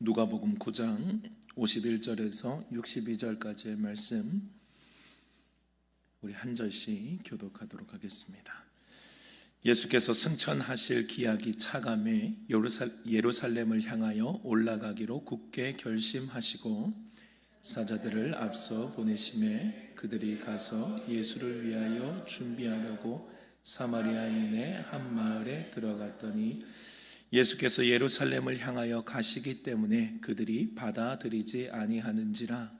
누가복음 9장 51절에서 62절까지의 말씀 우리 한 절씩 교독하도록 하겠습니다. 예수께서 승천하실 기약이 차감해 예루살렘을 향하여 올라가기로 굳게 결심하시고 사자들을 앞서 보내심에 그들이 가서 예수를 위하여 준비하려고 사마리아인의 한 마을에 들어갔더니 예수께서 예루살렘을 향하여 가시기 때문에 그들이 받아들이지 아니하는지라.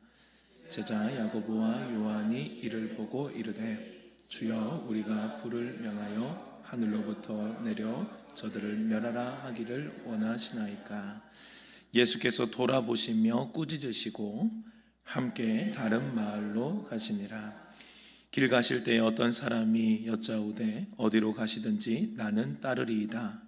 제자 야고보와 요한이 이를 보고 이르되 주여 우리가 불을 명하여 하늘로부터 내려 저들을 멸하라 하기를 원하시나이까. 예수께서 돌아보시며 꾸짖으시고 함께 다른 마을로 가시니라. 길 가실 때에 어떤 사람이 여짜오되 어디로 가시든지 나는 따르리이다.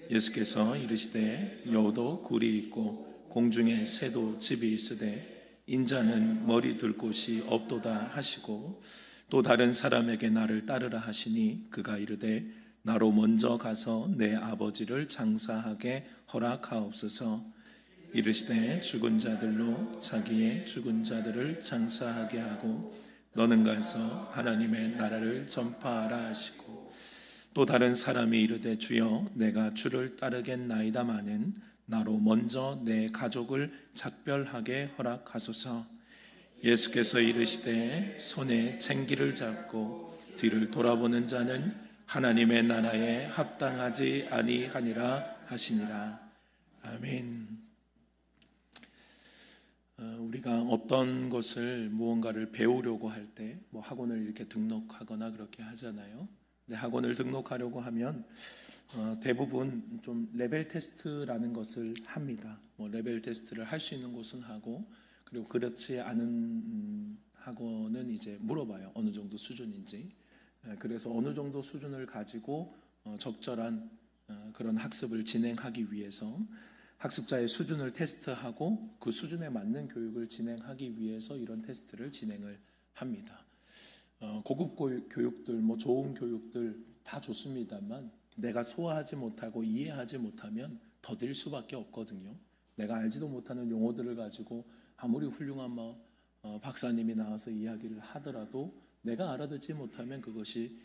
예수께서 이르시되 여우도 굴이 있고 공중에 새도 집이 있으되 인자는 머리 둘 곳이 없도다 하시고 또 다른 사람에게 나를 따르라 하시니 그가 이르되 나로 먼저 가서 내 아버지를 장사하게 허락하옵소서. 이르시되 죽은 자들로 자기의 죽은 자들을 장사하게 하고 너는 가서 하나님의 나라를 전파하라 하시고 또 다른 사람이 이르되 주여 내가 주를 따르겠나이다마는 나로 먼저 내 가족을 작별하게 허락하소서. 예수께서 이르시되 손에 쟁기를 잡고 뒤를 돌아보는 자는 하나님의 나라에 합당하지 아니하니라 하시니라. 아멘. 우리가 어떤 것을 무언가를 배우려고 할 때 학원을 이렇게 등록하거나 그렇게 하잖아요. 학원을 등록하려고 하면 대부분 좀 레벨 테스트라는 것을 합니다. 레벨 테스트를 할 수 있는 곳은 하고, 그리고 그렇지 않은 학원은 이제 물어봐요. 어느 정도 수준인지. 그래서 어느 정도 수준을 가지고 적절한 그런 학습을 진행하기 위해서 학습자의 수준을 테스트하고 그 수준에 맞는 교육을 진행하기 위해서 이런 테스트를 진행을 합니다. 고급 교육들, 좋은 교육들 다 좋습니다만 내가 소화하지 못하고 이해하지 못하면 더딜 수밖에 없거든요. 내가 알지도 못하는 용어들을 가지고 아무리 훌륭한 박사님이 나와서 이야기를 하더라도 내가 알아듣지 못하면 그것이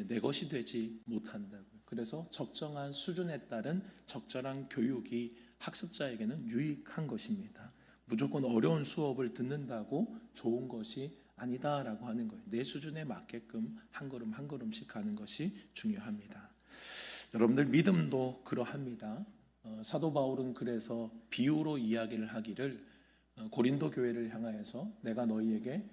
내 것이 되지 못한다고요. 그래서 적정한 수준에 따른 적절한 교육이 학습자에게는 유익한 것입니다. 무조건 어려운 수업을 듣는다고 좋은 것이 아니다라고 하는 거예요. 내 수준에 맞게끔 한 걸음 한 걸음씩 가는 것이 중요합니다. 여러분들 믿음도 그러합니다. 사도 바울은 그래서 비유로 이야기를 하기를 고린도 교회를 향하여서 내가 너희에게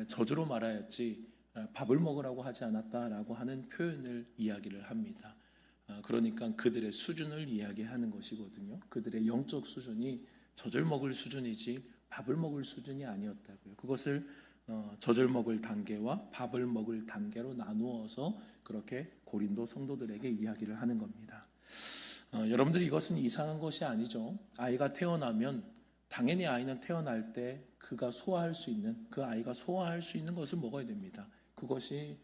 저주로 말하였지 밥을 먹으라고 하지 않았다라고 하는 표현을 이야기를 합니다. 그러니까 그들의 수준을 이야기하는 것이거든요. 그들의 영적 수준이 젖을 먹을 수준이지 밥을 먹을 수준이 아니었다고요. 그것을 젖을 먹을 단계와 밥을 먹을 단계로 나누어서 그렇게 고린도 성도들에게 이야기를 하는 겁니다. 여러분들 이것은 이상한 것이 아니죠. 아이가 태어나면 당연히 아이는 태어날 때 그가 소화할 수 있는, 그 아이가 소화할 수 있는 것을 먹어야 됩니다. 그것이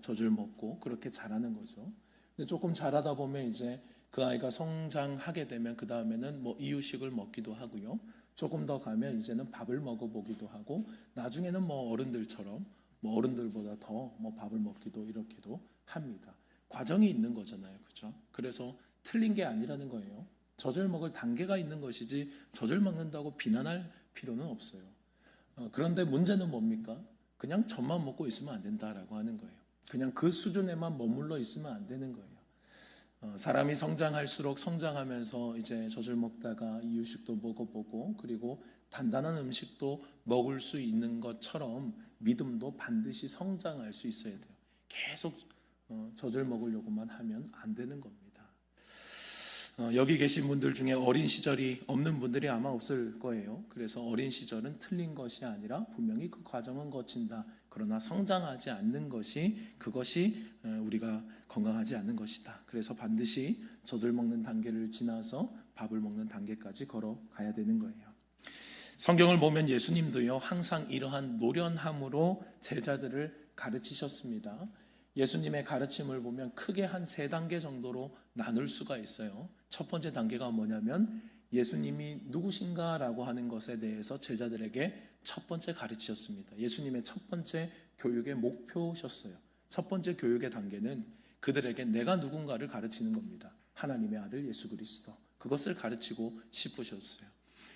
젖을 먹고 그렇게 자라는 거죠. 근데 조금 자라다 보면 이제 그 아이가 성장하게 되면 그 다음에는 이유식을 먹기도 하고요. 조금 더 가면 이제는 밥을 먹어보기도 하고 나중에는 어른들처럼 어른들보다 더 밥을 먹기도 이렇게도 합니다. 과정이 있는 거잖아요, 그렇죠? 그래서 틀린 게 아니라는 거예요. 젖을 먹을 단계가 있는 것이지 젖을 먹는다고 비난할 필요는 없어요. 그런데 문제는 뭡니까? 그냥 젖만 먹고 있으면 안 된다라고 하는 거예요. 그냥 그 수준에만 머물러 있으면 안 되는 거예요. 사람이 성장할수록 성장하면서 이제 젖을 먹다가 이유식도 먹어보고 그리고 단단한 음식도 먹을 수 있는 것처럼 믿음도 반드시 성장할 수 있어야 돼요. 계속 젖을 먹으려고만 하면 안 되는 겁니다. 여기 계신 분들 중에 어린 시절이 없는 분들이 아마 없을 거예요. 그래서 어린 시절은 틀린 것이 아니라 분명히 그 과정은 거친다. 그러나 성장하지 않는 것이 그것이 우리가 건강하지 않는 것이다. 그래서 반드시 젖을 먹는 단계를 지나서 밥을 먹는 단계까지 걸어가야 되는 거예요. 성경을 보면 예수님도요 항상 이러한 노련함으로 제자들을 가르치셨습니다. 예수님의 가르침을 보면 크게 한 3단계 정도로 나눌 수가 있어요. 첫 번째 단계가 뭐냐면 예수님이 누구신가라고 하는 것에 대해서 제자들에게 첫 번째 가르치셨습니다. 예수님의 첫 번째 교육의 목표셨어요. 첫 번째 교육의 단계는 그들에게 내가 누군가를 가르치는 겁니다. 하나님의 아들 예수 그리스도, 그것을 가르치고 싶으셨어요.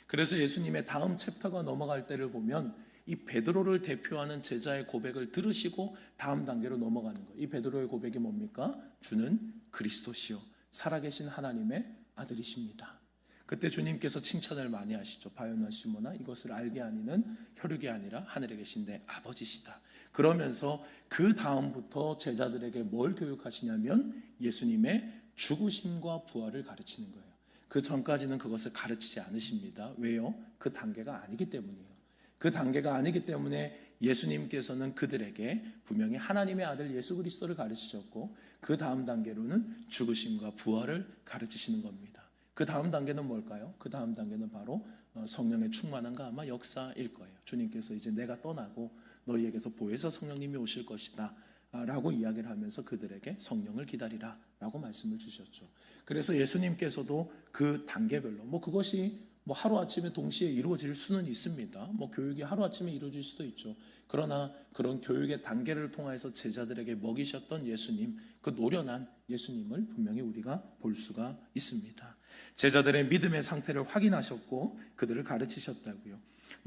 그래서 예수님의 다음 챕터가 넘어갈 때를 보면 이 베드로를 대표하는 제자의 고백을 들으시고 다음 단계로 넘어가는 거예요. 이 베드로의 고백이 뭡니까? 주는 그리스도시요 살아계신 하나님의 아들이십니다. 그때 주님께서 칭찬을 많이 하시죠. 바요나 시모나, 이것을 알게 하니는 혈육이 아니라 하늘에 계신 내 아버지시다. 그러면서 그 다음부터 제자들에게 뭘 교육하시냐면 예수님의 죽으심과 부활을 가르치는 거예요. 그 전까지는 그것을 가르치지 않으십니다. 왜요? 그 단계가 아니기 때문이에요. 그 단계가 아니기 때문에 예수님께서는 그들에게 분명히 하나님의 아들 예수 그리스도를 가르치셨고, 그 다음 단계로는 죽으심과 부활을 가르치시는 겁니다. 그 다음 단계는 뭘까요? 그 다음 단계는 바로 성령의 충만함과 아마 역사일 거예요. 주님께서 이제 내가 떠나고 너희에게서 보혜사 성령님이 오실 것이다 라고 이야기를 하면서 그들에게 성령을 기다리라 라고 말씀을 주셨죠. 그래서 예수님께서도 그 단계별로 그것이 하루아침에 동시에 이루어질 수는 있습니다. 교육이 하루아침에 이루어질 수도 있죠. 그러나 그런 교육의 단계를 통해서 제자들에게 먹이셨던 예수님, 그 노련한 예수님을 분명히 우리가 볼 수가 있습니다. 제자들의 믿음의 상태를 확인하셨고 그들을 가르치셨다고요.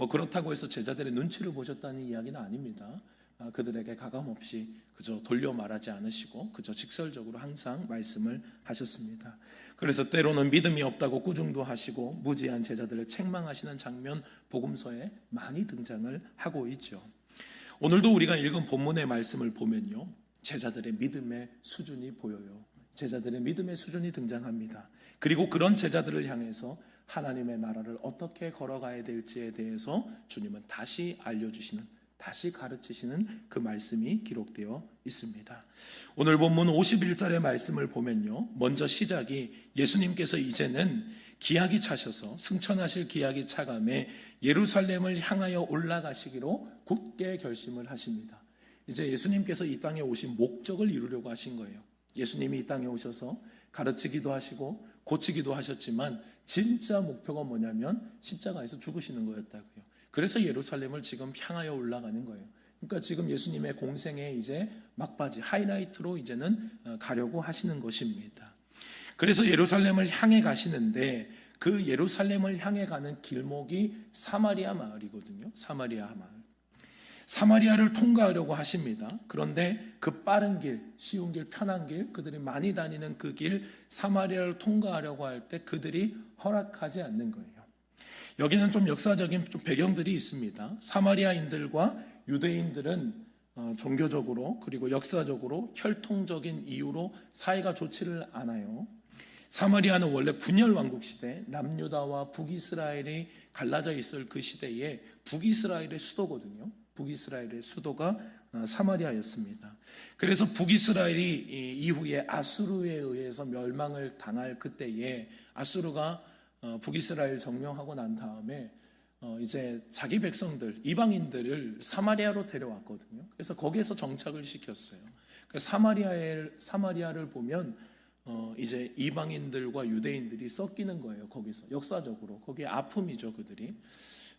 그렇다고 해서 제자들의 눈치를 보셨다는 이야기는 아닙니다. 그들에게 가감없이 그저 돌려 말하지 않으시고 그저 직설적으로 항상 말씀을 하셨습니다. 그래서 때로는 믿음이 없다고 꾸중도 하시고 무지한 제자들을 책망하시는 장면 복음서에 많이 등장을 하고 있죠. 오늘도 우리가 읽은 본문의 말씀을 보면요, 제자들의 믿음의 수준이 보여요. 제자들의 믿음의 수준이 등장합니다. 그리고 그런 제자들을 향해서 하나님의 나라를 어떻게 걸어가야 될지에 대해서 주님은 다시 알려주시는, 다시 가르치시는 그 말씀이 기록되어 있습니다. 오늘 본문 51절의 말씀을 보면요, 먼저 시작이 예수님께서 이제는 기약이 차셔서 승천하실 기약이 차감에 예루살렘을 향하여 올라가시기로 굳게 결심을 하십니다. 이제 예수님께서 이 땅에 오신 목적을 이루려고 하신 거예요. 예수님이 이 땅에 오셔서 가르치기도 하시고 고치기도 하셨지만 진짜 목표가 뭐냐면 십자가에서 죽으시는 거였다고요. 그래서 예루살렘을 지금 향하여 올라가는 거예요. 그러니까 지금 예수님의 공생의 이제 막바지, 하이라이트로 이제는 가려고 하시는 것입니다. 그래서 예루살렘을 향해 가시는데 그 예루살렘을 향해 가는 길목이 사마리아 마을이거든요. 사마리아 마을. 사마리아를 통과하려고 하십니다. 그런데 그 빠른 길, 쉬운 길, 편한 길, 그들이 많이 다니는 그 길, 사마리아를 통과하려고 할 때 그들이 허락하지 않는 거예요. 여기는 좀 역사적인 배경들이 있습니다. 사마리아인들과 유대인들은 종교적으로 그리고 역사적으로 혈통적인 이유로 사이가 좋지를 않아요. 사마리아는 원래 분열 왕국 시대, 남유다와 북이스라엘이 갈라져 있을 그 시대에 북이스라엘의 수도거든요. 북이스라엘의 수도가 사마리아였습니다. 그래서 북이스라엘이 이후에 아수르에 의해서 멸망을 당할 그때에 아수르가 북이스라엘 점령하고 난 다음에 이제 자기 백성들, 이방인들을 사마리아로 데려왔거든요. 그래서 거기에서 정착을 시켰어요. 사마리아를 보면 이제 이방인들과 유대인들이 섞이는 거예요. 거기서 역사적으로 거기에 아픔이죠, 그들이.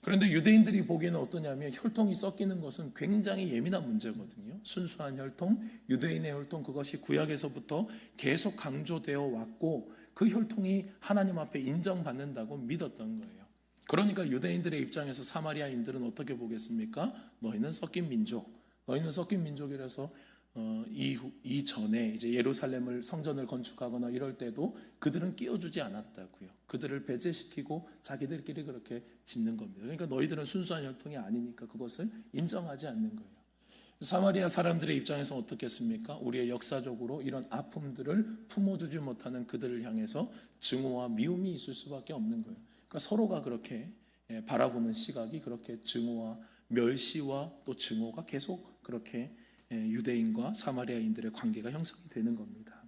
그런데 유대인들이 보기에는 어떠냐면 혈통이 섞이는 것은 굉장히 예민한 문제거든요. 순수한 혈통, 유대인의 혈통, 그것이 구약에서부터 계속 강조되어 왔고 그 혈통이 하나님 앞에 인정받는다고 믿었던 거예요. 그러니까 유대인들의 입장에서 사마리아인들은 어떻게 보겠습니까? 너희는 섞인 민족, 너희는 섞인 민족이라서 이전에 이제 예루살렘을 성전을 건축하거나 이럴 때도 그들은 끼워주지 않았다고요. 그들을 배제시키고 자기들끼리 그렇게 짓는 겁니다. 그러니까 너희들은 순수한 혈통이 아니니까 그것을 인정하지 않는 거예요. 사마리아 사람들의 입장에서 어떻겠습니까? 우리의 역사적으로 이런 아픔들을 품어주지 못하는 그들을 향해서 증오와 미움이 있을 수밖에 없는 거예요. 그러니까 서로가 그렇게 바라보는 시각이 그렇게 증오와 멸시와 또 증오가 계속 그렇게 유대인과 사마리아인들의 관계가 형성이 되는 겁니다.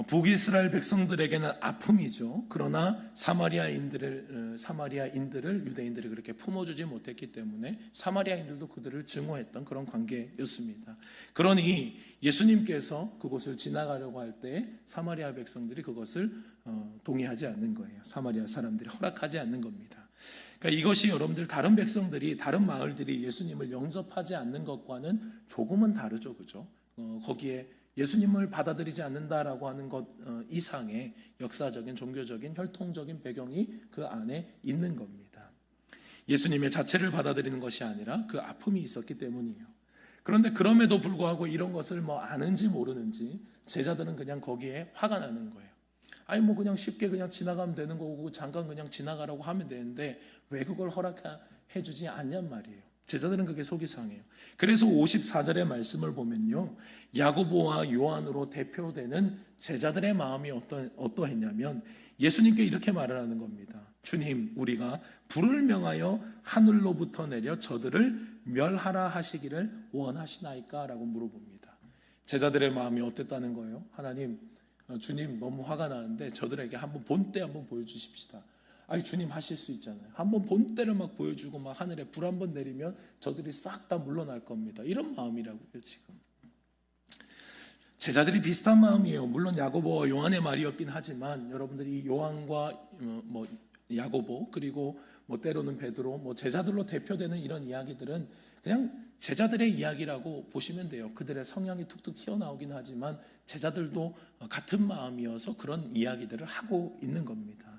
북이스라엘 백성들에게는 아픔이죠. 그러나 사마리아인들을 유대인들이 그렇게 품어주지 못했기 때문에 사마리아인들도 그들을 증오했던 그런 관계였습니다. 그러니 예수님께서 그곳을 지나가려고 할 때 사마리아 백성들이 그것을 동의하지 않는 거예요. 사마리아 사람들이 허락하지 않는 겁니다. 그러니까 이것이 여러분들 다른 백성들이, 다른 마을들이 예수님을 영접하지 않는 것과는 조금은 다르죠, 그죠? 거기에 예수님을 받아들이지 않는다라고 하는 것 이상의 역사적인, 종교적인, 혈통적인 배경이 그 안에 있는 겁니다. 예수님의 자체를 받아들이는 것이 아니라 그 아픔이 있었기 때문이에요. 그런데 그럼에도 불구하고 이런 것을 아는지 모르는지 제자들은 그냥 거기에 화가 나는 거예요. 아니 그냥 쉽게 그냥 지나가면 되는 거고 잠깐 그냥 지나가라고 하면 되는데 왜 그걸 허락해 주지 않냔 말이에요. 제자들은 그게 속이 상해요. 그래서 54절의 말씀을 보면요, 야고보와 요한으로 대표되는 제자들의 마음이 어떠했냐면 예수님께 이렇게 말을 하는 겁니다. 주님, 우리가 불을 명하여 하늘로부터 내려 저들을 멸하라 하시기를 원하시나이까? 라고 물어봅니다. 제자들의 마음이 어땠다는 거예요? 하나님, 주님 너무 화가 나는데 저들에게 한번 본때 한번 보여주십시다. 아니 주님 하실 수 있잖아요. 한번 본때를 보여주고 하늘에 불 한번 내리면 저들이 싹 다 물러날 겁니다. 이런 마음이라고요. 지금 제자들이 비슷한 마음이에요. 물론 야고보와 요한의 말이었긴 하지만 여러분들이 요한과 야고보 그리고 때로는 베드로 제자들로 대표되는 이런 이야기들은 그냥 제자들의 이야기라고 보시면 돼요. 그들의 성향이 툭툭 튀어나오긴 하지만 제자들도 같은 마음이어서 그런 이야기들을 하고 있는 겁니다.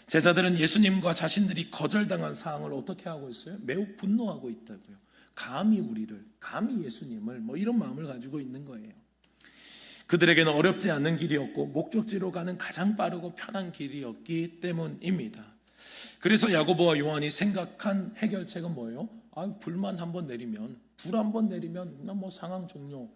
제자들은 예수님과 자신들이 거절당한 상황을 어떻게 하고 있어요? 매우 분노하고 있다고요. 감히 예수님을 이런 마음을 가지고 있는 거예요. 그들에게는 어렵지 않은 길이었고 목적지로 가는 가장 빠르고 편한 길이었기 때문입니다. 그래서 야고보와 요한이 생각한 해결책은 뭐예요? 불만 한번 내리면, 불 한번 내리면 그냥 상황 종료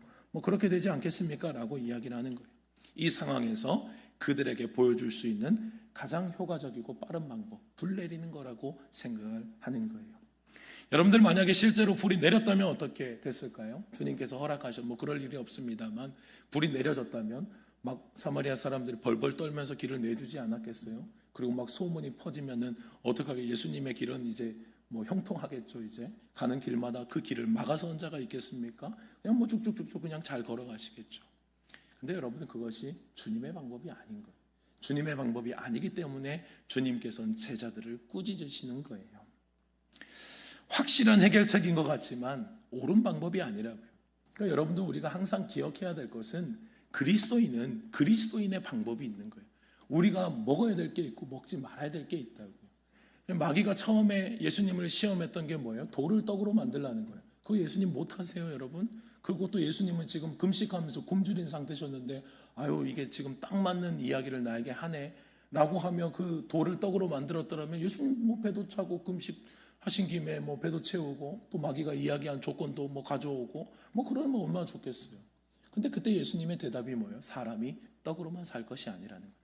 그렇게 되지 않겠습니까? 라고 이야기를 하는 거예요. 이 상황에서 그들에게 보여줄 수 있는 가장 효과적이고 빠른 방법, 불 내리는 거라고 생각을 하는 거예요. 여러분들 만약에 실제로 불이 내렸다면 어떻게 됐을까요? 주님께서 허락하셔 그럴 일이 없습니다만 불이 내려졌다면 사마리아 사람들이 벌벌 떨면서 길을 내주지 않았겠어요? 그리고 소문이 퍼지면은 어떡하게 예수님의 길은 이제 형통하겠죠. 이제 가는 길마다 그 길을 막아선 자가 있겠습니까? 그냥 쭉쭉쭉쭉 그냥 잘 걸어가시겠죠. 근데 여러분들 그것이 주님의 방법이 아닌 거예요. 주님의 방법이 아니기 때문에 주님께서는 제자들을 꾸짖으시는 거예요. 확실한 해결책인 것 같지만 옳은 방법이 아니라고요. 그러니까 여러분들 우리가 항상 기억해야 될 것은 그리스도인은 그리스도인의 방법이 있는 거예요. 우리가 먹어야 될 게 있고 먹지 말아야 될 게 있다고요. 마귀가 처음에 예수님을 시험했던 게 뭐예요? 돌을 떡으로 만들라는 거예요. 그거 예수님 못하세요, 여러분? 그리고 또 예수님은 지금 금식하면서 굶주린 상태셨는데 이게 지금 딱 맞는 이야기를 나에게 하네 라고 하며 그 돌을 떡으로 만들었더라면 예수님 배도 차고 금식하신 김에 배도 채우고 또 마귀가 이야기한 조건도 가져오고 그러면 얼마나 좋겠어요. 근데 그때 예수님의 대답이 뭐예요? 사람이 떡으로만 살 것이 아니라는 거예요.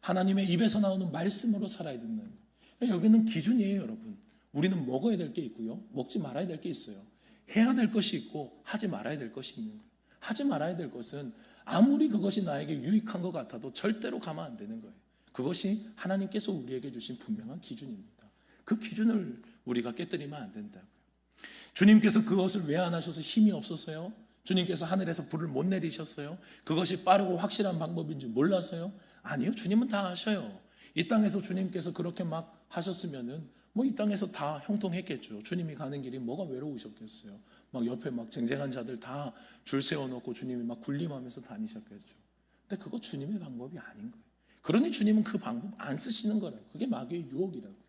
하나님의 입에서 나오는 말씀으로 살아야 된다는 거예요. 여기는 기준이에요, 여러분. 우리는 먹어야 될 게 있고요, 먹지 말아야 될 게 있어요. 해야 될 것이 있고 하지 말아야 될 것이 있는 거예요. 하지 말아야 될 것은 아무리 그것이 나에게 유익한 것 같아도 절대로 가면 안 되는 거예요. 그것이 하나님께서 우리에게 주신 분명한 기준입니다. 그 기준을 우리가 깨뜨리면 안 된다고요. 주님께서 그것을 왜 안 하셔서 힘이 없어서요? 주님께서 하늘에서 불을 못 내리셨어요? 그것이 빠르고 확실한 방법인지 몰라서요? 아니요, 주님은 다 아셔요. 이 땅에서 주님께서 그렇게 하셨으면은 이 땅에서 다 형통했겠죠. 주님이 가는 길이 뭐가 외로우셨겠어요. 옆에 쟁쟁한 자들 다 줄 세워놓고 주님이 군림하면서 다니셨겠죠. 근데 그거 주님의 방법이 아닌 거예요. 그러니 주님은 그 방법 안 쓰시는 거라고. 그게 마귀의 유혹이라고.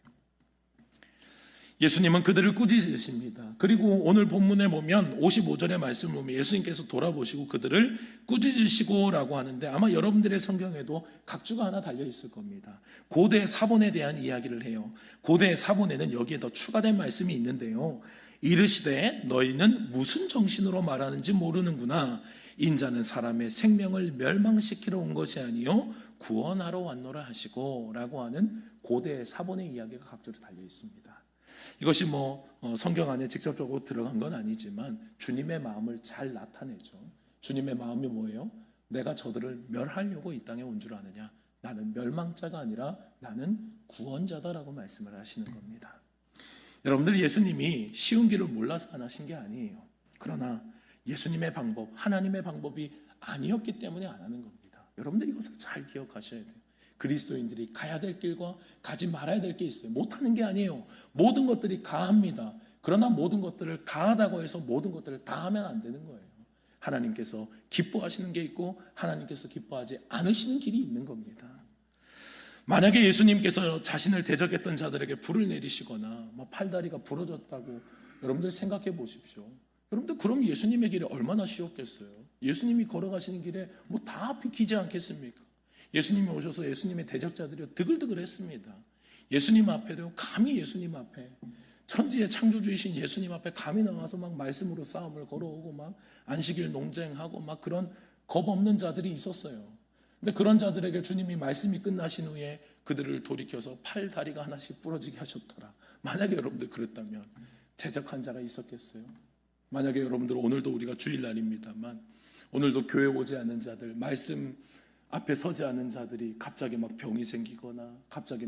예수님은 그들을 꾸짖으십니다. 그리고 오늘 본문에 보면 55절의 말씀을 보면 예수님께서 돌아보시고 그들을 꾸짖으시고 라고 하는데 아마 여러분들의 성경에도 각주가 하나 달려 있을 겁니다. 고대 사본에 대한 이야기를 해요. 고대 사본에는 여기에 더 추가된 말씀이 있는데요. 이르시되 너희는 무슨 정신으로 말하는지 모르는구나. 인자는 사람의 생명을 멸망시키러 온 것이 아니요 구원하러 왔노라 하시고 라고 하는 고대 사본의 이야기가 각주로 달려 있습니다. 이것이 성경 안에 직접적으로 들어간 건 아니지만 주님의 마음을 잘 나타내죠. 주님의 마음이 뭐예요? 내가 저들을 멸하려고 이 땅에 온 줄 아느냐? 나는 멸망자가 아니라 나는 구원자다라고 말씀을 하시는 겁니다. 여러분들, 예수님이 쉬운 길을 몰라서 안 하신 게 아니에요. 그러나 예수님의 방법, 하나님의 방법이 아니었기 때문에 안 하는 겁니다. 여러분들 이것을 잘 기억하셔야 돼요. 그리스도인들이 가야 될 길과 가지 말아야 될 게 있어요. 못하는 게 아니에요. 모든 것들이 가합니다. 그러나 모든 것들을 가하다고 해서 모든 것들을 다 하면 안 되는 거예요. 하나님께서 기뻐하시는 게 있고 하나님께서 기뻐하지 않으시는 길이 있는 겁니다. 만약에 예수님께서 자신을 대적했던 자들에게 불을 내리시거나 팔다리가 부러졌다고 여러분들 생각해 보십시오. 여러분들, 그럼 예수님의 길이 얼마나 쉬웠겠어요? 예수님이 걸어가시는 길에 다 비키지 않겠습니까? 예수님이 오셔서 예수님의 대적자들이 드글드글 했습니다. 예수님 앞에도 감히 예수님 앞에, 천지의 창조주이신 예수님 앞에 감히 나와서 말씀으로 싸움을 걸어오고 안식일 논쟁하고 그런 겁 없는 자들이 있었어요. 근데 그런 자들에게 주님이 말씀이 끝나신 후에 그들을 돌이켜서 팔 다리가 하나씩 부러지게 하셨더라. 만약에 여러분들 그랬다면 대적한 자가 있었겠어요? 만약에 여러분들, 오늘도 우리가 주일날입니다만 오늘도 교회 오지 않는 자들, 말씀 앞에 서지 않는 자들이 갑자기 병이 생기거나 갑자기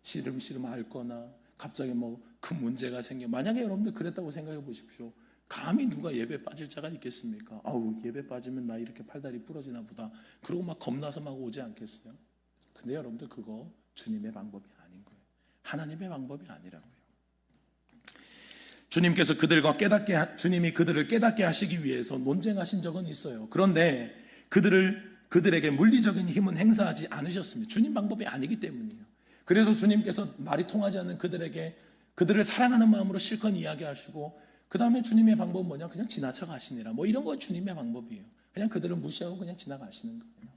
시름시름 앓거나 갑자기 큰 문제가 생겨, 만약에 여러분들 그랬다고 생각해 보십시오. 감히 누가 예배 빠질 자가 있겠습니까? 아우, 예배 빠지면 나 이렇게 팔다리 부러지나 보다, 그러고 겁나서 오지 않겠어요? 근데 여러분들, 그거 주님의 방법이 아닌 거예요. 하나님의 방법이 아니라고요. 주님께서 주님이 그들을 깨닫게 하시기 위해서 논쟁하신 적은 있어요. 그런데 그들에게 물리적인 힘은 행사하지 않으셨습니다. 주님 방법이 아니기 때문이에요. 그래서 주님께서 말이 통하지 않는 그들에게 그들을 사랑하는 마음으로 실컷 이야기하시고, 그 다음에 주님의 방법은 뭐냐? 그냥 지나쳐 가시니라. 이런 거 주님의 방법이에요. 그냥 그들을 무시하고 그냥 지나가시는 거예요.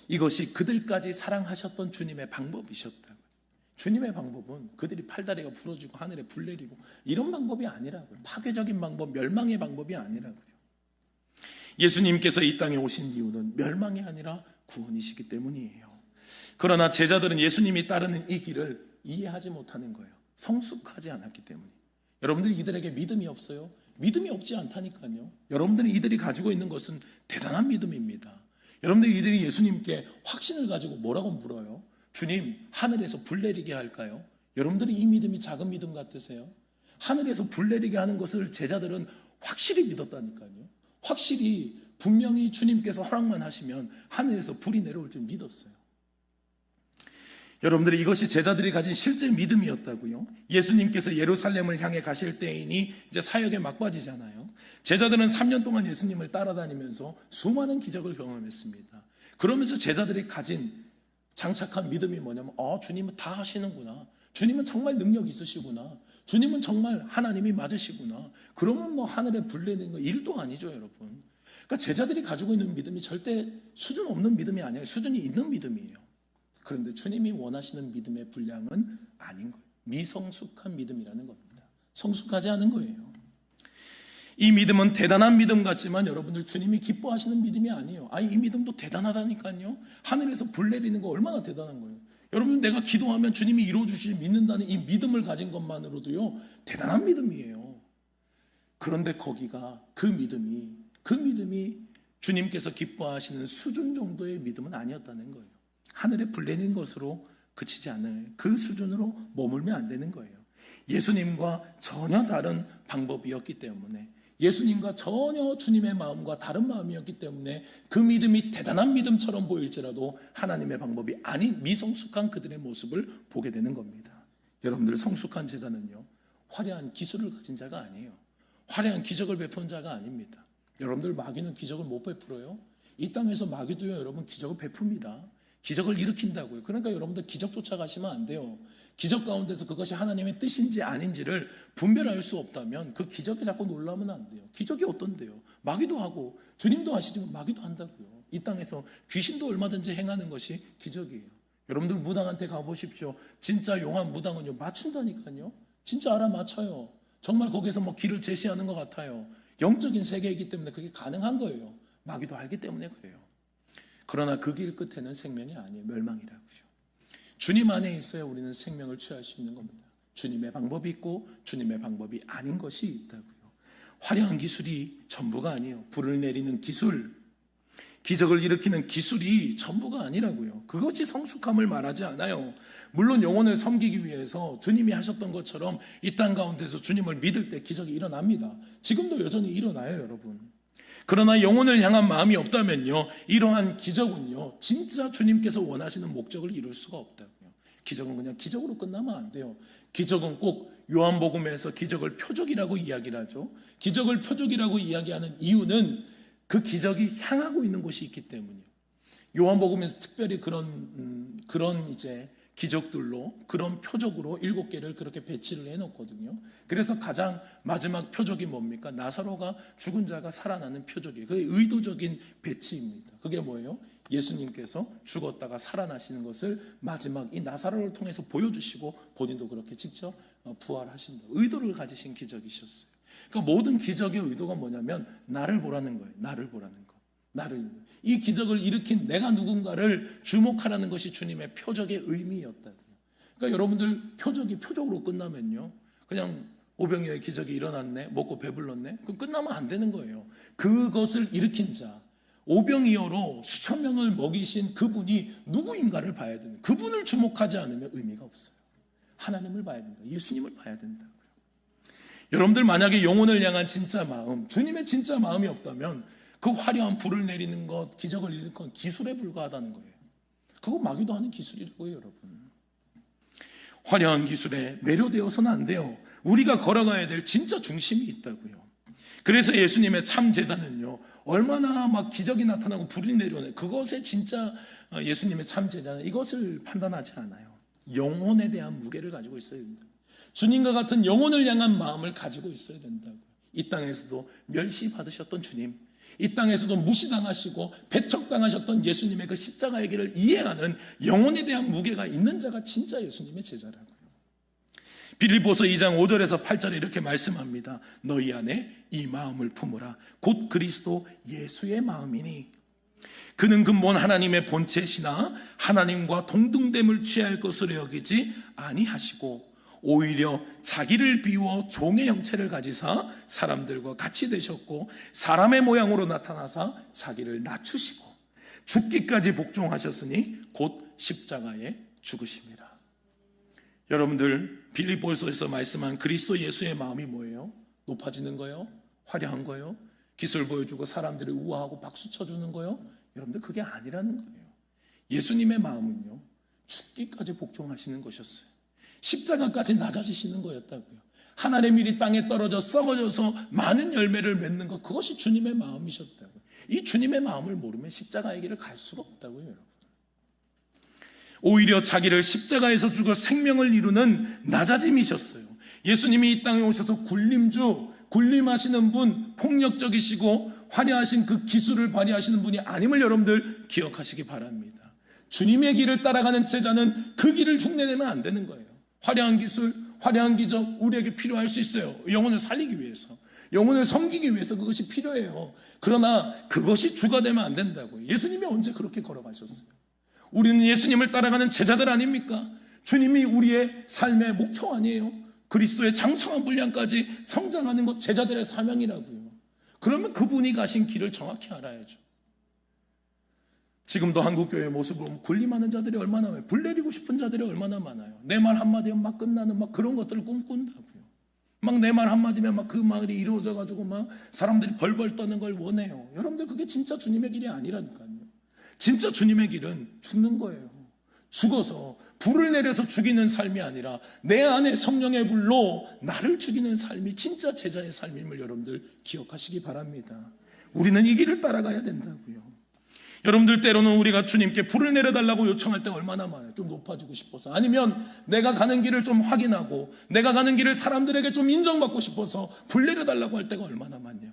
이것이 그들까지 사랑하셨던 주님의 방법이셨다고요. 주님의 방법은 그들이 팔다리가 부러지고 하늘에 불 내리고 이런 방법이 아니라고요. 파괴적인 방법, 멸망의 방법이 아니라고요. 예수님께서 이 땅에 오신 이유는 멸망이 아니라 구원이시기 때문이에요. 그러나 제자들은 예수님이 따르는 이 길을 이해하지 못하는 거예요. 성숙하지 않았기 때문에. 여러분들이 이들에게 믿음이 없어요? 믿음이 없지 않다니까요. 여러분들이 이들이 가지고 있는 것은 대단한 믿음입니다. 여러분들이 이들이 예수님께 확신을 가지고 뭐라고 물어요? 주님, 하늘에서 불 내리게 할까요? 여러분들이 이 믿음이 작은 믿음 같으세요? 하늘에서 불 내리게 하는 것을 제자들은 확실히 믿었다니까요. 확실히 분명히 주님께서 허락만 하시면 하늘에서 불이 내려올 줄 믿었어요. 여러분들이 이것이 제자들이 가진 실제 믿음이었다고요. 예수님께서 예루살렘을 향해 가실 때이니 이제 사역에 막바지잖아요. 제자들은 3년 동안 예수님을 따라다니면서 수많은 기적을 경험했습니다. 그러면서 제자들이 가진 장착한 믿음이 뭐냐면, 주님은 다 하시는구나. 주님은 정말 능력 있으시구나. 주님은 정말 하나님이 맞으시구나. 그러면 하늘에 불 내리는 거 일도 아니죠, 여러분. 그러니까 제자들이 가지고 있는 믿음이 절대 수준 없는 믿음이 아니에요. 수준이 있는 믿음이에요. 그런데 주님이 원하시는 믿음의 분량은 아닌 거예요. 미성숙한 믿음이라는 겁니다. 성숙하지 않은 거예요. 이 믿음은 대단한 믿음 같지만 여러분들, 주님이 기뻐하시는 믿음이 아니에요. 이 믿음도 대단하다니까요. 하늘에서 불 내리는 거 얼마나 대단한 거예요. 여러분, 내가 기도하면 주님이 이루어주시지 믿는다는 이 믿음을 가진 것만으로도요, 대단한 믿음이에요. 그런데 거기가 그 믿음이 주님께서 기뻐하시는 수준 정도의 믿음은 아니었다는 거예요. 하늘에 불 내리는 것으로 그치지 않아요. 그 수준으로 머물면 안 되는 거예요. 예수님과 전혀 다른 방법이었기 때문에, 예수님과 전혀 주님의 마음과 다른 마음이었기 때문에 그 믿음이 대단한 믿음처럼 보일지라도 하나님의 방법이 아닌 미성숙한 그들의 모습을 보게 되는 겁니다. 여러분들, 성숙한 제자는요, 화려한 기술을 가진 자가 아니에요. 화려한 기적을 베푼 자가 아닙니다. 여러분들, 마귀는 기적을 못 베풀어요? 이 땅에서 마귀도요, 여러분, 기적을 베풉니다. 기적을 일으킨다고요. 그러니까 여러분들, 기적 쫓아가시면 안 돼요. 기적 가운데서 그것이 하나님의 뜻인지 아닌지를 분별할 수 없다면 그 기적에 자꾸 놀라면 안 돼요. 기적이 어떤데요? 마귀도 하고 주님도 하시지만 마귀도 한다고요. 이 땅에서 귀신도 얼마든지 행하는 것이 기적이에요. 여러분들, 무당한테 가보십시오. 진짜 용한 무당은요, 맞춘다니까요. 진짜 알아맞혀요. 정말 거기서 길을 제시하는 것 같아요. 영적인 세계이기 때문에 그게 가능한 거예요. 마귀도 알기 때문에 그래요. 그러나 그 길 끝에는 생명이 아니에요. 멸망이라고요. 주님 안에 있어야 우리는 생명을 취할 수 있는 겁니다. 주님의 방법이 있고 주님의 방법이 아닌 것이 있다고요. 화려한 기술이 전부가 아니에요. 불을 내리는 기술, 기적을 일으키는 기술이 전부가 아니라고요. 그것이 성숙함을 말하지 않아요. 물론 영혼을 섬기기 위해서 주님이 하셨던 것처럼 이 땅 가운데서 주님을 믿을 때 기적이 일어납니다. 지금도 여전히 일어나요, 여러분. 그러나 영혼을 향한 마음이 없다면요, 이러한 기적은요, 진짜 주님께서 원하시는 목적을 이룰 수가 없다고요. 기적은 그냥 기적으로 끝나면 안 돼요. 기적은 꼭 요한복음에서 기적을 표적이라고 이야기를 하죠. 기적을 표적이라고 이야기하는 이유는 그 기적이 향하고 있는 곳이 있기 때문이에요. 요한복음에서 특별히 그런 이제 기적들로, 그런 표적으로 7개를 그렇게 배치를 해놓거든요. 그래서 가장 마지막 표적이 뭡니까? 나사로가, 죽은 자가 살아나는 표적이에요. 그게 의도적인 배치입니다. 그게 뭐예요? 예수님께서 죽었다가 살아나시는 것을 마지막 이 나사로를 통해서 보여주시고 본인도 그렇게 직접 부활하신다. 의도를 가지신 기적이셨어요. 그러니까 모든 기적의 의도가 뭐냐면 나를 보라는 거예요. 나를 보라는 거. 이 기적을 일으킨 내가 누군가를 주목하라는 것이 주님의 표적의 의미였다고요. 그러니까 여러분들 표적이 표적으로 끝나면요, 그냥 오병이어의 기적이 일어났네, 먹고 배불렀네, 그럼 끝나면 안 되는 거예요. 그것을 일으킨 자, 오병이어로 수천 명을 먹이신 그분이 누구인가를 봐야 되는, 그분을 주목하지 않으면 의미가 없어요. 하나님을 봐야 된다. 예수님을 봐야 된다고요. 여러분들 만약에 영혼을 향한 진짜 마음, 주님의 진짜 마음이 없다면 그 화려한 불을 내리는 것, 기적을 일으키는 건 기술에 불과하다는 거예요. 그거 마귀도 하는 기술이라고요, 여러분. 화려한 기술에 매료되어서는 안 돼요. 우리가 걸어가야 될 진짜 중심이 있다고요. 그래서 예수님의 참 제자는요, 얼마나 막 기적이 나타나고 불이 내려오네, 그것에 진짜 예수님의 참 제자는 이것을 판단하지 않아요. 영혼에 대한 무게를 가지고 있어야 된다. 주님과 같은 영혼을 향한 마음을 가지고 있어야 된다고요. 이 땅에서도 멸시받으셨던 주님, 이 땅에서도 무시당하시고 배척당하셨던 예수님의 그 십자가의 길을 이해하는 영혼에 대한 무게가 있는 자가 진짜 예수님의 제자라고요. 빌립보서 2장 5절에서 8절에 이렇게 말씀합니다. 너희 안에 이 마음을 품으라. 곧 그리스도 예수의 마음이니 그는 근본 하나님의 본체시나 하나님과 동등됨을 취할 것으로 여기지 아니하시고 오히려 자기를 비워 종의 형체를 가지사 사람들과 같이 되셨고 사람의 모양으로 나타나사 자기를 낮추시고 죽기까지 복종하셨으니 곧 십자가에 죽으심이라. 여러분들 빌립보서에서 말씀한 그리스도 예수의 마음이 뭐예요? 높아지는 거요? 화려한 거요? 기술 보여주고 사람들이 우아하고 박수 쳐주는 거요? 여러분들 그게 아니라는 거예요. 예수님의 마음은요, 죽기까지 복종하시는 것이었어요. 십자가까지 낮아지시는 거였다고요. 하나님의 일이 땅에 떨어져 썩어져서 많은 열매를 맺는 것, 그것이 주님의 마음이셨다고요. 이 주님의 마음을 모르면 십자가의 길을 갈 수가 없다고요, 여러분. 오히려 자기를 십자가에서 죽어 생명을 이루는 낮아짐이셨어요. 예수님이 이 땅에 오셔서 군림하시는 분, 폭력적이시고 화려하신 그 기술을 발휘하시는 분이 아님을 여러분들 기억하시기 바랍니다. 주님의 길을 따라가는 제자는 그 길을 흉내내면 안 되는 거예요. 화려한 기술, 화려한 기적 우리에게 필요할 수 있어요. 영혼을 살리기 위해서, 영혼을 섬기기 위해서 그것이 필요해요. 그러나 그것이 주가 되면 안 된다고요. 예수님이 언제 그렇게 걸어가셨어요? 우리는 예수님을 따라가는 제자들 아닙니까? 주님이 우리의 삶의 목표 아니에요? 그리스도의 장성한 분량까지 성장하는 것 제자들의 사명이라고요. 그러면 그분이 가신 길을 정확히 알아야죠. 지금도 한국교회의 모습을 보면 군림하는 자들이 얼마나 많아요. 불 내리고 싶은 자들이 얼마나 많아요. 내 말 한마디면 막 끝나는 막 그런 것들을 꿈꾼다고요. 막 내 말 한마디면 막 그 말이 이루어져가지고 막 사람들이 벌벌 떠는 걸 원해요. 여러분들 그게 진짜 주님의 길이 아니라니까요. 진짜 주님의 길은 죽는 거예요. 죽어서 불을 내려서 죽이는 삶이 아니라 내 안에 성령의 불로 나를 죽이는 삶이 진짜 제자의 삶임을 여러분들 기억하시기 바랍니다. 우리는 이 길을 따라가야 된다고요. 여러분들 때로는 우리가 주님께 불을 내려달라고 요청할 때가 얼마나 많아요. 좀 높아지고 싶어서, 아니면 내가 가는 길을 좀 확인하고 내가 가는 길을 사람들에게 좀 인정받고 싶어서 불 내려달라고 할 때가 얼마나 많냐고요.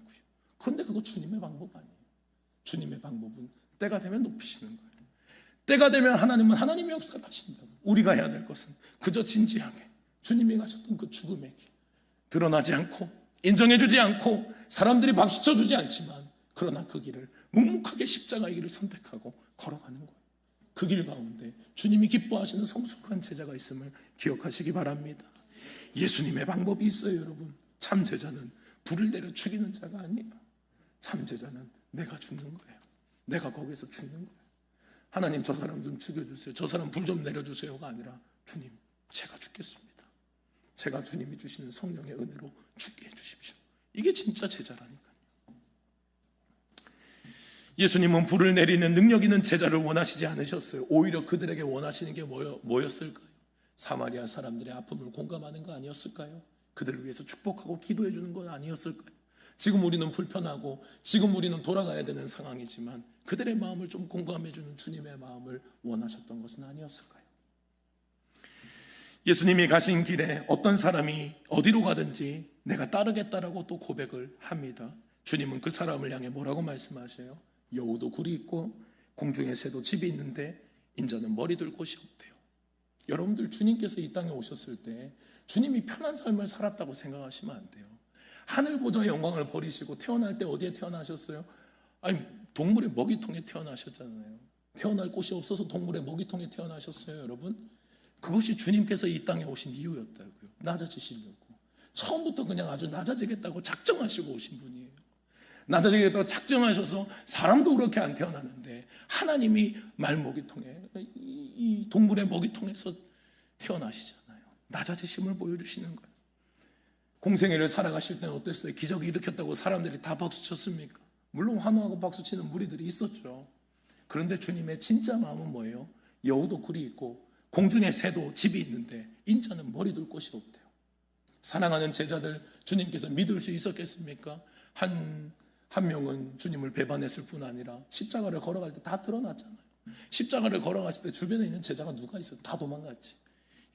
그런데 그거 주님의 방법 아니에요. 주님의 방법은 때가 되면 높이시는 거예요. 때가 되면 하나님은 하나님의 역사를 하신다고. 우리가 해야 될 것은 그저 진지하게 주님이 가셨던 그 죽음의 길, 드러나지 않고 인정해주지 않고 사람들이 박수 쳐주지 않지만 그러나 그 길을 묵묵하게 십자가의 길을 선택하고 걸어가는 거예요. 그 길 가운데 주님이 기뻐하시는 성숙한 제자가 있음을 기억하시기 바랍니다. 예수님의 방법이 있어요, 여러분. 참 제자는 불을 내려 죽이는 자가 아니에요. 참 제자는 내가 죽는 거예요. 내가 거기서 죽는 거예요. 하나님, 저 사람 좀 죽여주세요, 저 사람 불 좀 내려주세요가 아니라 주님, 제가 죽겠습니다. 제가 주님이 주시는 성령의 은혜로 죽게 해주십시오. 이게 진짜 제자라니까요. 예수님은 불을 내리는 능력 있는 제자를 원하시지 않으셨어요. 오히려 그들에게 원하시는 게 뭐였을까요? 사마리아 사람들의 아픔을 공감하는 거 아니었을까요? 그들을 위해서 축복하고 기도해 주는 건 아니었을까요? 지금 우리는 불편하고 지금 우리는 돌아가야 되는 상황이지만 그들의 마음을 좀 공감해 주는 주님의 마음을 원하셨던 것은 아니었을까요? 예수님이 가신 길에 어떤 사람이 어디로 가든지 내가 따르겠다라고 또 고백을 합니다. 주님은 그 사람을 향해 뭐라고 말씀하세요? 여우도 굴이 있고 공중의 새도 집이 있는데 인자는 머리 둘 곳이 없대요. 여러분들, 주님께서 이 땅에 오셨을 때 주님이 편한 삶을 살았다고 생각하시면 안 돼요. 하늘 보좌의 영광을 버리시고 태어날 때 어디에 태어나셨어요? 아니, 동물의 먹이통에 태어나셨잖아요. 태어날 곳이 없어서 동물의 먹이통에 태어나셨어요, 여러분. 그것이 주님께서 이 땅에 오신 이유였다고요. 낮아지시려고. 처음부터 그냥 아주 낮아지겠다고 작정하시고 오신 분이에요. 낮아지겠다고 작정하셔서 사람도 그렇게 안 태어나는데 하나님이 말 먹이통에, 이 동물의 먹이통에서 태어나시잖아요. 낮아지심을 보여주시는 거예요. 공생애를 살아가실 때는 어땠어요? 기적이 일으켰다고 사람들이 다 박수쳤습니까? 물론 환호하고 박수치는 무리들이 있었죠. 그런데 주님의 진짜 마음은 뭐예요? 여우도 굴이 있고 공중의 새도 집이 있는데 인자는 머리 둘 곳이 없대요. 사랑하는 제자들, 주님께서 믿을 수 있었겠습니까? 한 명은 주님을 배반했을 뿐 아니라 십자가를 걸어갈 때 다 드러났잖아요. 십자가를 걸어갔을 때 주변에 있는 제자가 누가 있어요? 다 도망갔지.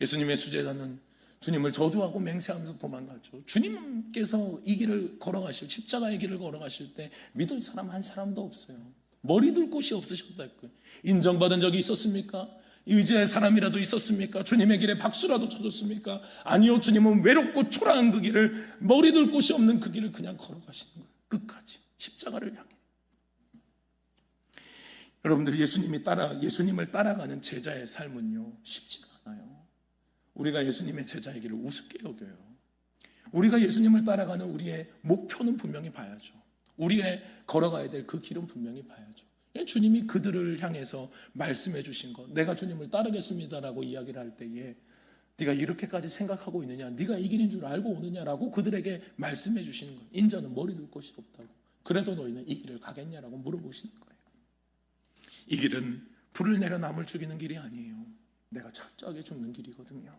예수님의 수제자는 주님을 저주하고 맹세하면서 도망갔죠. 주님께서 이 길을 걸어가실, 십자가의 길을 걸어가실 때 믿을 사람 한 사람도 없어요. 머리 둘 곳이 없으셨다고요. 인정받은 적이 있었습니까? 의지의 사람이라도 있었습니까? 주님의 길에 박수라도 쳐줬습니까? 아니요, 주님은 외롭고 초라한 그 길을, 머리 둘 곳이 없는 그 길을 그냥 걸어가시는 거예요. 끝까지 십자가를 향해. 여러분들, 예수님을 따라가는 제자의 삶은요, 쉽지가 않아요. 우리가 예수님의 제자의 길을 우습게 여겨요. 우리가 예수님을 따라가는 우리의 목표는 분명히 봐야죠. 우리의 걸어가야 될 그 길은 분명히 봐야죠. 주님이 그들을 향해서 말씀해 주신 것, 내가 주님을 따르겠습니다라고 이야기를 할 때에 네가 이렇게까지 생각하고 있느냐, 네가 이 길인 줄 알고 오느냐라고 그들에게 말씀해 주시는 거예요. 인자는 머리 둘 곳이 없다고. 그래도 너희는 이 길을 가겠냐라고 물어보시는 거예요. 이 길은 불을 내려 남을 죽이는 길이 아니에요. 내가 철저하게 죽는 길이거든요.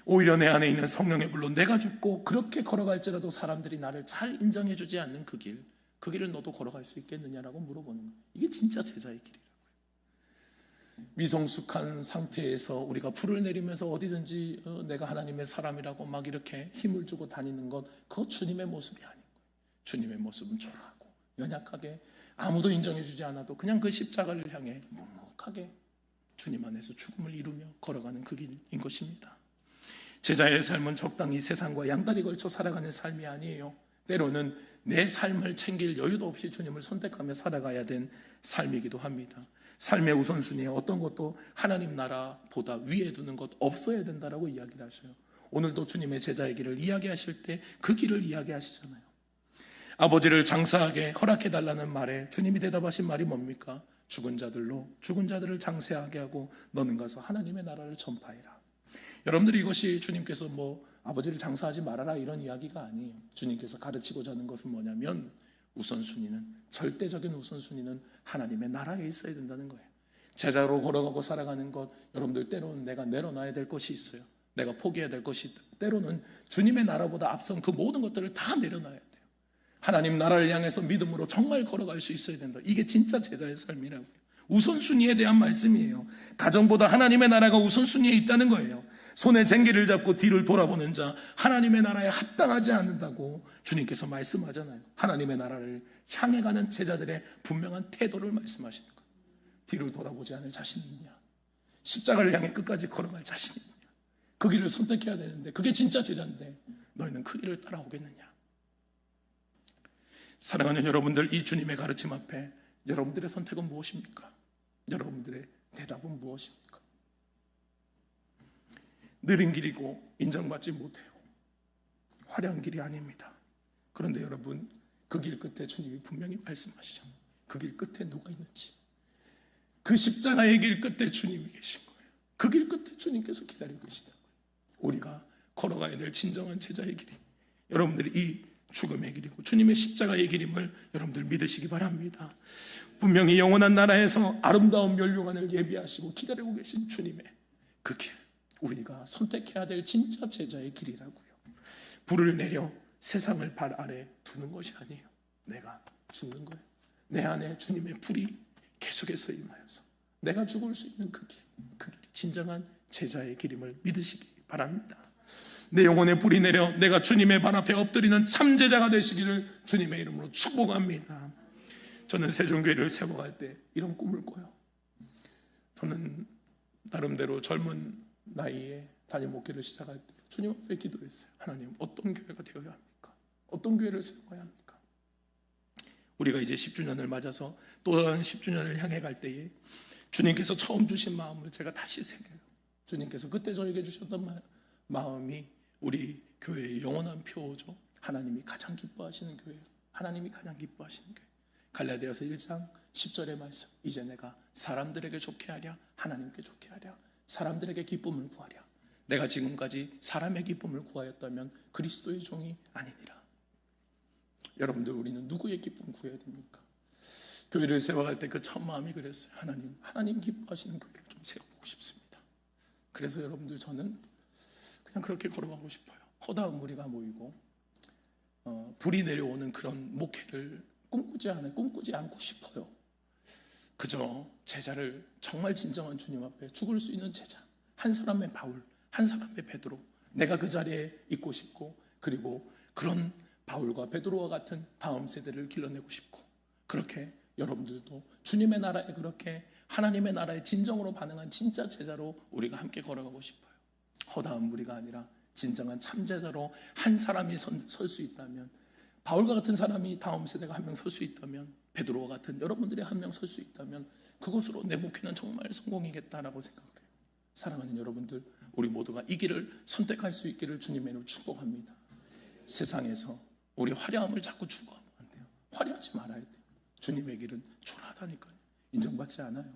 오히려 내 안에 있는 성령의 불로 내가 죽고 그렇게 걸어갈지라도 사람들이 나를 잘 인정해 주지 않는 그 길을 너도 걸어갈 수 있겠느냐라고 물어보는 거예요. 이게 진짜 제자의 길이라고요. 미성숙한 상태에서 우리가 불을 내리면서 어디든지 내가 하나님의 사람이라고 막 이렇게 힘을 주고 다니는 것, 그거 주님의 모습이 아닌 거예요. 주님의 모습은 초라하고 연약하게 아무도 인정해 주지 않아도 그냥 그 십자가를 향해 묵묵하게 주님 안에서 죽음을 이루며 걸어가는 그 길인 것입니다. 제자의 삶은 적당히 세상과 양다리 걸쳐 살아가는 삶이 아니에요. 때로는 내 삶을 챙길 여유도 없이 주님을 선택하며 살아가야 된 삶이기도 합니다. 삶의 우선순위에 어떤 것도 하나님 나라보다 위에 두는 것 없어야 된다라고 이야기를 하셔요. 오늘도 주님의 제자의 길을 이야기하실 때 그 길을 이야기하시잖아요. 아버지를 장사하게 허락해달라는 말에 주님이 대답하신 말이 뭡니까? 죽은 자들을 장사하게 하고 너는 가서 하나님의 나라를 전파해라. 여러분들이 이것이 주님께서 아버지를 장사하지 말아라 이런 이야기가 아니에요. 주님께서 가르치고자 하는 것은 뭐냐면 절대적인 우선순위는 하나님의 나라에 있어야 된다는 거예요. 제자로 걸어가고 살아가는 것, 여러분들 때로는 내가 내려놔야 될 것이 있어요. 내가 포기해야 될 것이 있다. 때로는 주님의 나라보다 앞선 그 모든 것들을 다 내려놔야 돼요. 하나님 나라를 향해서 믿음으로 정말 걸어갈 수 있어야 된다. 이게 진짜 제자의 삶이라고요. 우선순위에 대한 말씀이에요. 가정보다 하나님의 나라가 우선순위에 있다는 거예요. 손에 쟁기를 잡고 뒤를 돌아보는 자 하나님의 나라에 합당하지 않는다고 주님께서 말씀하잖아요. 하나님의 나라를 향해 가는 제자들의 분명한 태도를 말씀하시는 거예요. 뒤를 돌아보지 않을 자신이 있냐, 십자가를 향해 끝까지 걸어갈 자신이 있냐, 그 길을 선택해야 되는데 그게 진짜 제자인데 너희는 그 길을 따라오겠느냐. 사랑하는 여러분들, 이 주님의 가르침 앞에 여러분들의 선택은 무엇입니까? 여러분들의 대답은 무엇입니까? 느린 길이고 인정받지 못해요. 화려한 길이 아닙니다. 그런데 여러분, 그 길 끝에 주님이 분명히 말씀하시죠. 그 길 끝에 누가 있는지. 그 십자가의 길 끝에 주님이 계신 거예요. 그 길 끝에 주님께서 기다리고 계시다고요. 우리가 걸어가야 될 진정한 제자의 길이 여러분들이 이 죽음의 길이고 주님의 십자가의 길임을 여러분들 믿으시기 바랍니다. 분명히 영원한 나라에서 아름다운 멸류관을 예비하시고 기다리고 계신 주님의 그 길, 우리가 선택해야 될 진짜 제자의 길이라고요. 불을 내려 세상을 발 아래 두는 것이 아니에요. 내가 죽는 거예요. 내 안에 주님의 불이 계속해서 임하여서 내가 죽을 수 있는 그 길, 그 길이 진정한 제자의 길임을 믿으시기 바랍니다. 내 영혼에 불이 내려 내가 주님의 발 앞에 엎드리는 참 제자가 되시기를 주님의 이름으로 축복합니다. 저는 세종교회를 세워갈 때 이런 꿈을 꿔요. 저는 나름대로 젊은 나이에 담임 목회를 시작할 때 주님 앞에 기도했어요. 하나님, 어떤 교회가 되어야 합니까? 어떤 교회를 세워야 합니까? 우리가 이제 10주년을 맞아서 또 다른 10주년을 향해 갈 때에 주님께서 처음 주신 마음을 제가 다시 새겨요. 주님께서 그때 저에게 주셨던 마음이 우리 교회의 영원한 표죠. 하나님이 가장 기뻐하시는 교회예요. 하나님이 가장 기뻐하시는 교회. 갈라디아서 1장 10절의 말씀. 이제 내가 사람들에게 좋게 하랴, 하나님께 좋게 하랴, 사람들에게 기쁨을 구하랴. 내가 지금까지 사람의 기쁨을 구하였다면 그리스도의 종이 아니니라. 여러분들, 우리는 누구의 기쁨 구해야 됩니까? 교회를 세워갈 때 그 첫 마음이 그랬어요. 하나님 기뻐하시는 교회를 좀 세워보고 싶습니다. 그래서 여러분들, 저는 그냥 그렇게 걸어가고 싶어요. 허다한 무리가 모이고 불이 내려오는 그런 목회를 꿈꾸지 않고 싶어요. 그저 제자를, 정말 진정한 주님 앞에 죽을 수 있는 제자, 한 사람의 바울, 한 사람의 베드로, 내가 그 자리에 있고 싶고, 그리고 그런 바울과 베드로와 같은 다음 세대를 길러내고 싶고, 그렇게 여러분들도 주님의 나라에, 그렇게 하나님의 나라에 진정으로 반응한 진짜 제자로 우리가 함께 걸어가고 싶어요. 허다한 무리가 아니라 진정한 참제자로 한 사람이 설 수 있다면, 바울과 같은 사람이 다음 세대가 한 명 설 수 있다면, 베드로와 같은 여러분들이 한 명 설 수 있다면 그것으로 내 목회는 정말 성공이겠다라고 생각을 해요. 사랑하는 여러분들, 우리 모두가 이 길을 선택할 수 있기를 주님의 이름으로 축복합니다. 세상에서 우리 화려함을 자꾸 추구하면 안 돼요. 화려하지 말아야 돼요. 주님의 길은 초라하다니까요. 인정받지 않아요.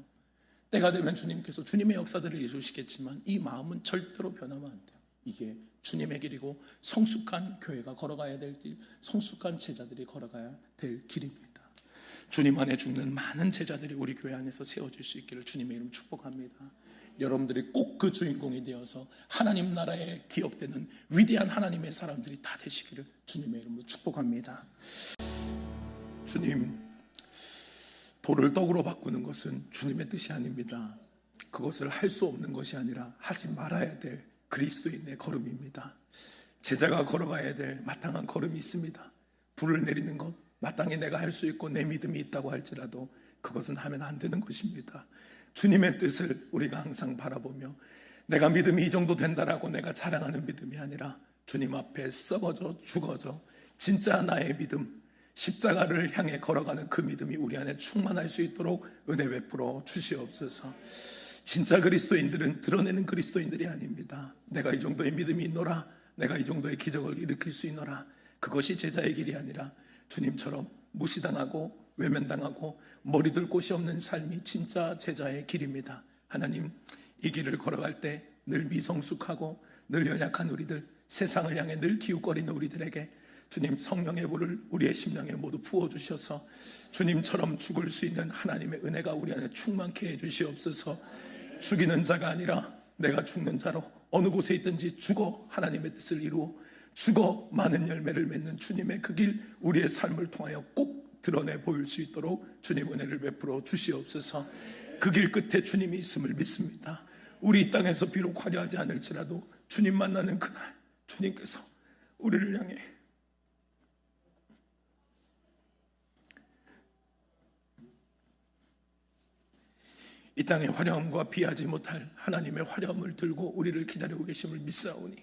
때가 되면 주님께서 주님의 역사들을 이루시겠지만 이 마음은 절대로 변하면 안 돼요. 이게 주님의 길이고 성숙한 교회가 걸어가야 될 길, 성숙한 제자들이 걸어가야 될 길입니다. 주님 안에 죽는 많은 제자들이 우리 교회 안에서 세워질 수 있기를 주님의 이름 축복합니다. 여러분들이 꼭 그 주인공이 되어서 하나님 나라에 기억되는 위대한 하나님의 사람들이 다 되시기를 주님의 이름으로 축복합니다. 주님, 돌을 떡으로 바꾸는 것은 주님의 뜻이 아닙니다. 그것을 할 수 없는 것이 아니라 하지 말아야 될 그리스도인의 걸음입니다. 제자가 걸어가야 될 마땅한 걸음이 있습니다. 불을 내리는 것, 마땅히 내가 할 수 있고 내 믿음이 있다고 할지라도 그것은 하면 안 되는 것입니다. 주님의 뜻을 우리가 항상 바라보며 내가 믿음이 이 정도 된다라고 내가 자랑하는 믿음이 아니라 주님 앞에 썩어져 죽어져 진짜 나의 믿음, 십자가를 향해 걸어가는 그 믿음이 우리 안에 충만할 수 있도록 은혜 베풀어 주시옵소서. 진짜 그리스도인들은 드러내는 그리스도인들이 아닙니다. 내가 이 정도의 믿음이 있노라, 내가 이 정도의 기적을 일으킬 수 있노라, 그것이 제자의 길이 아니라 주님처럼 무시당하고 외면당하고 머리 둘 곳이 없는 삶이 진짜 제자의 길입니다. 하나님, 이 길을 걸어갈 때 늘 미성숙하고 늘 연약한 우리들, 세상을 향해 늘 기웃거리는 우리들에게 주님 성령의 불을 우리의 심령에 모두 부어주셔서 주님처럼 죽을 수 있는 하나님의 은혜가 우리 안에 충만케 해주시옵소서. 죽이는 자가 아니라 내가 죽는 자로 어느 곳에 있든지 죽어 하나님의 뜻을 이루어 죽어 많은 열매를 맺는 주님의 그 길, 우리의 삶을 통하여 꼭 드러내 보일 수 있도록 주님 은혜를 베풀어 주시옵소서. 그 길 끝에 주님이 있음을 믿습니다. 우리 이 땅에서 비록 화려하지 않을지라도 주님 만나는 그날 주님께서 우리를 향해 이 땅의 화려함과 비하지 못할 하나님의 화려함을 들고 우리를 기다리고 계심을 믿사오니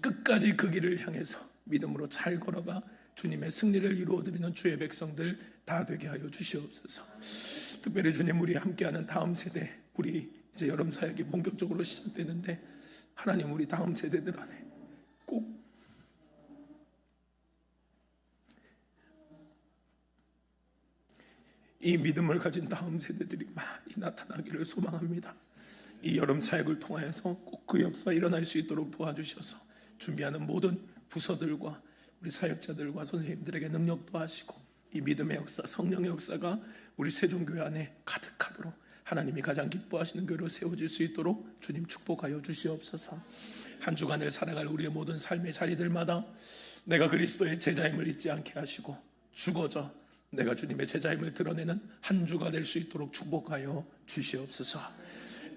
끝까지 그 길을 향해서 믿음으로 잘 걸어가 주님의 승리를 이루어드리는 주의 백성들 다 되게 하여 주시옵소서. 특별히 주님, 우리 함께하는 다음 세대, 우리 이제 여름 사역이 본격적으로 시작되는데 하나님, 우리 다음 세대들 안에 꼭 이 믿음을 가진 다음 세대들이 많이 나타나기를 소망합니다. 이 여름 사역을 통하여서 꼭 그 역사 일어날 수 있도록 도와주셔서 준비하는 모든 부서들과 우리 사역자들과 선생님들에게 능력도 하시고 이 믿음의 역사, 성령의 역사가 우리 세종교회 안에 가득하도록 하나님이 가장 기뻐하시는 교회로 세워질 수 있도록 주님 축복하여 주시옵소서. 한 주간을 살아갈 우리의 모든 삶의 자리들마다 내가 그리스도의 제자임을 잊지 않게 하시고 죽어져 내가 주님의 제자임을 드러내는 한 주가 될 수 있도록 축복하여 주시옵소서.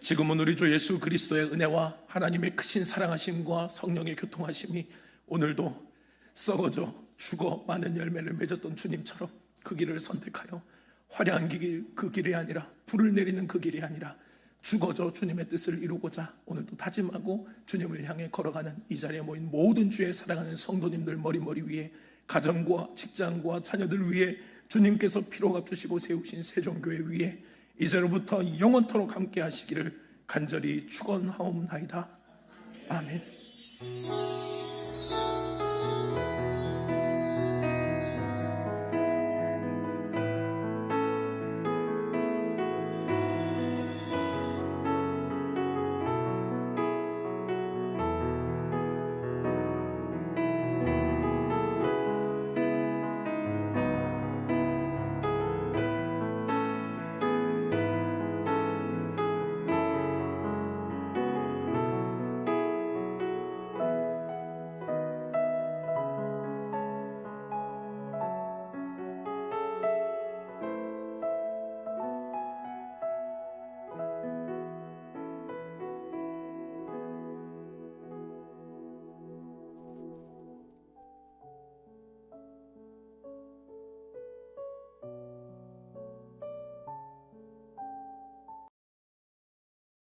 지금은 우리 주 예수 그리스도의 은혜와 하나님의 크신 사랑하심과 성령의 교통하심이 오늘도 썩어져 죽어 많은 열매를 맺었던 주님처럼 그 길을 선택하여 화려한 길, 그 길이 아니라 불을 내리는 그 길이 아니라 죽어져 주님의 뜻을 이루고자 오늘도 다짐하고 주님을 향해 걸어가는 이 자리에 모인 모든 주의 사랑하는 성도님들 머리 위에 가정과 직장과 자녀들 위에 주님께서 피로 갚주시고 세우신 세종교회 위에 이제로부터 영원토록 함께 하시기를 간절히 축원하옵나이다. 아멘.